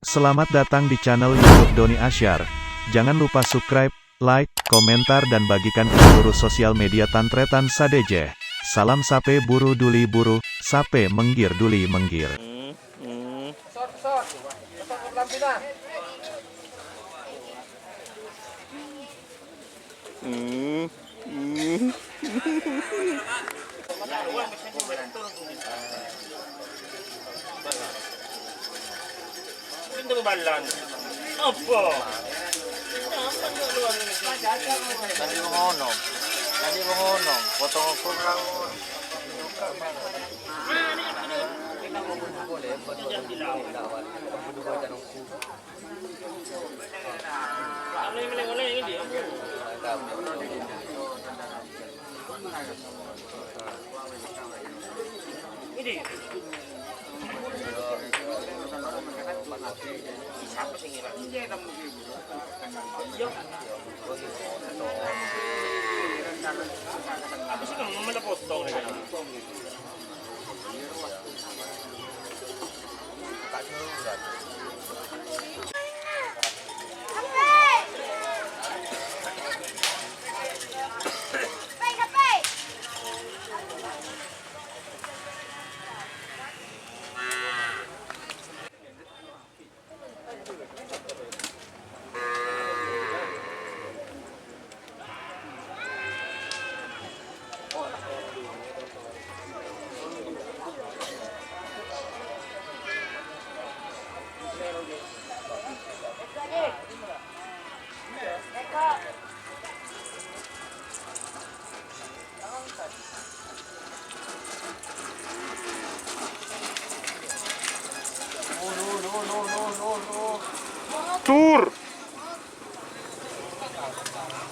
Selamat datang di channel YouTube Doni Asyar. Jangan lupa subscribe, like, komentar dan bagikan ke seluruh sosial media Tantretan Sadejeh. Salam sape buru duli buru, sape menggir duli menggir. Balan. Apa? Tadi mengonong, potong kurang. Ini. Siapa sih ngira? Apa sih kamu mana potong nih kan?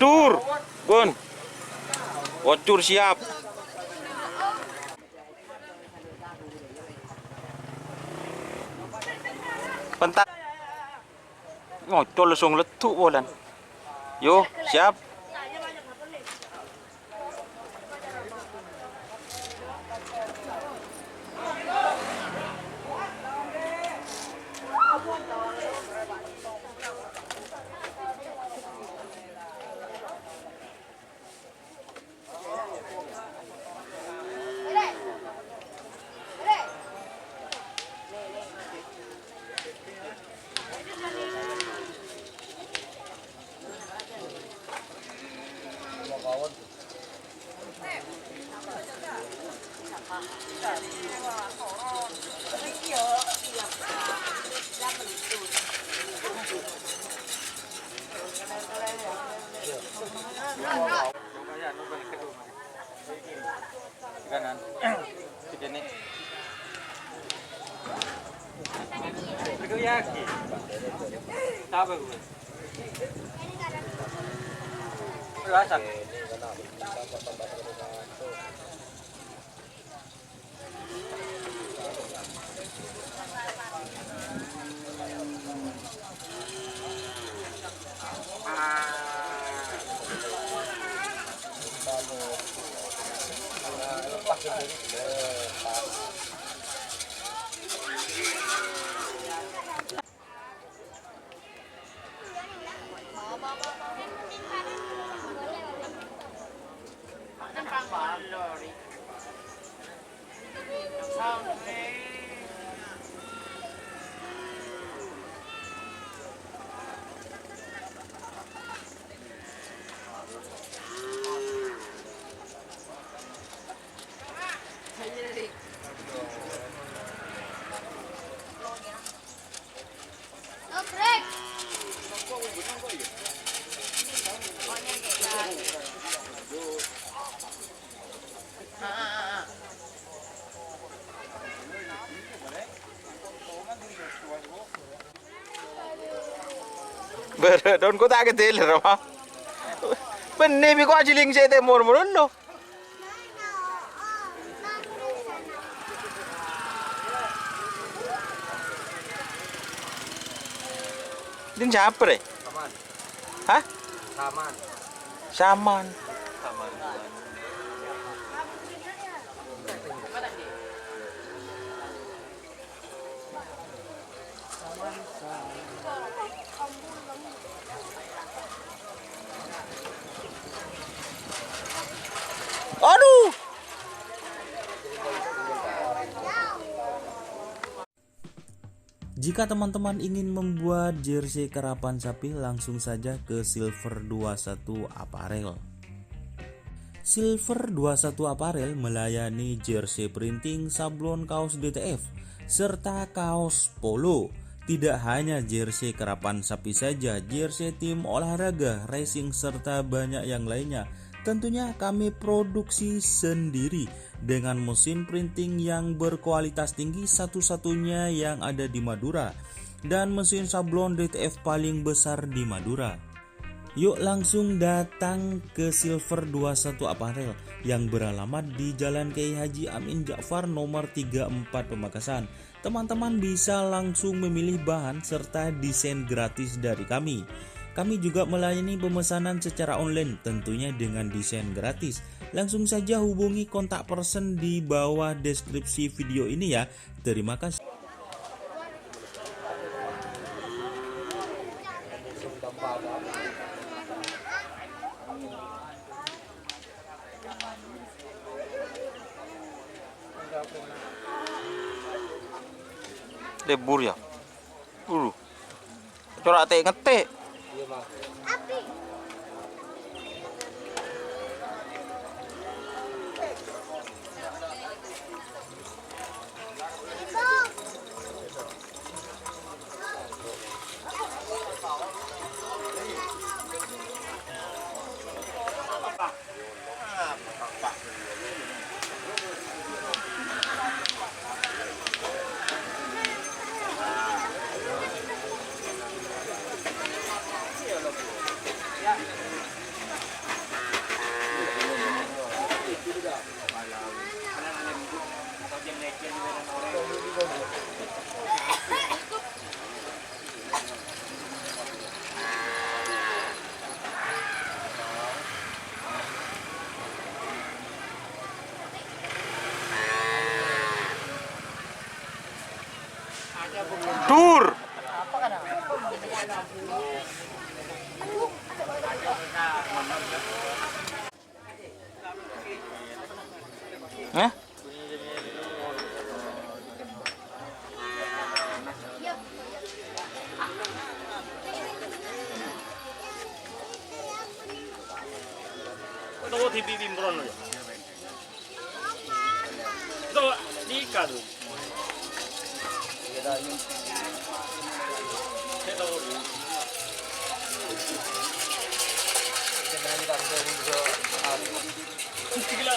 Tur, Bun. Wacur siap. Pentak. Ngocol langsung letuk bolan. Yo, siap. Kanan. Begini. Bergoyaki. Apa gue? Berasa. Beredon ko tak ketil apa? Benih bi ko ajiling saya temur murun lo. Din siapa deh? Hah? Saman. Aduh. Jika teman-teman ingin membuat jersey karapan sapi, langsung saja ke Silver 21 Apparel. Silver 21 Apparel melayani jersey printing, sablon kaos DTF, serta kaos polo. Tidak hanya jersey karapan sapi saja, jersey tim olahraga, racing, serta banyak yang lainnya. Tentunya kami produksi sendiri dengan mesin printing yang berkualitas tinggi, satu-satunya yang ada di Madura, dan mesin sablon DTF paling besar di Madura. Yuk langsung datang ke Silver 21 Apparel yang beralamat di Jalan Kiai Haji Amin Ja'far nomor 34 Pamekasan. Teman-teman bisa langsung memilih bahan serta desain gratis dari kami. Kami juga melayani pemesanan secara online, tentunya dengan desain gratis. Langsung saja hubungi kontak person di bawah deskripsi video ini ya. Terima kasih. Lebur ya. Corak tek ngetik. Dur. Hah? Ito TV bimbron aja. Ito di kado.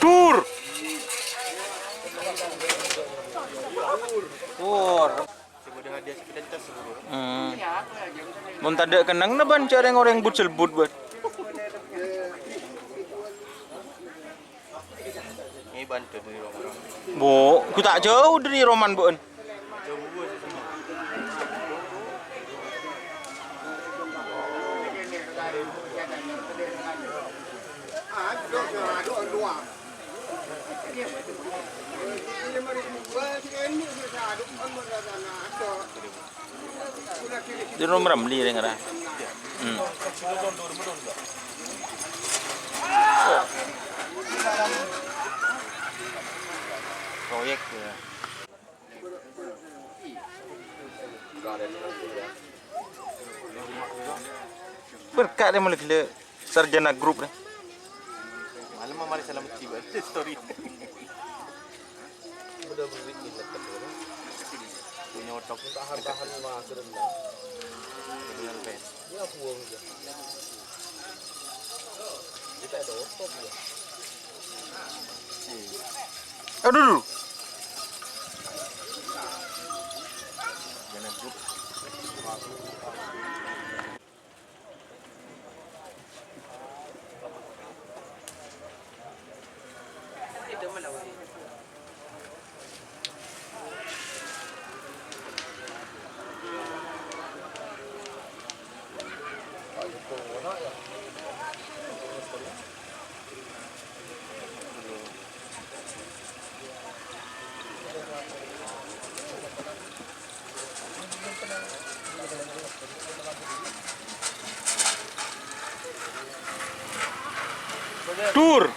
Dur. Dur. Mun tanda kenang na ban cara orang but selbut buat. Ini bantu dari orang. Bu, ku tak jauh dari Roman buan. Di nomor beli dengan ada. Proyek ya. Berkat dia mulai gila sarjana grup deh. Malam mama salam tiba story. Udah berbikin dekat dulu. Punya otak tahan masuk rendah. Dengan pen. Ya buang aja. Kita ada otak ya. Aduh dulu. Jangan grup. Dur.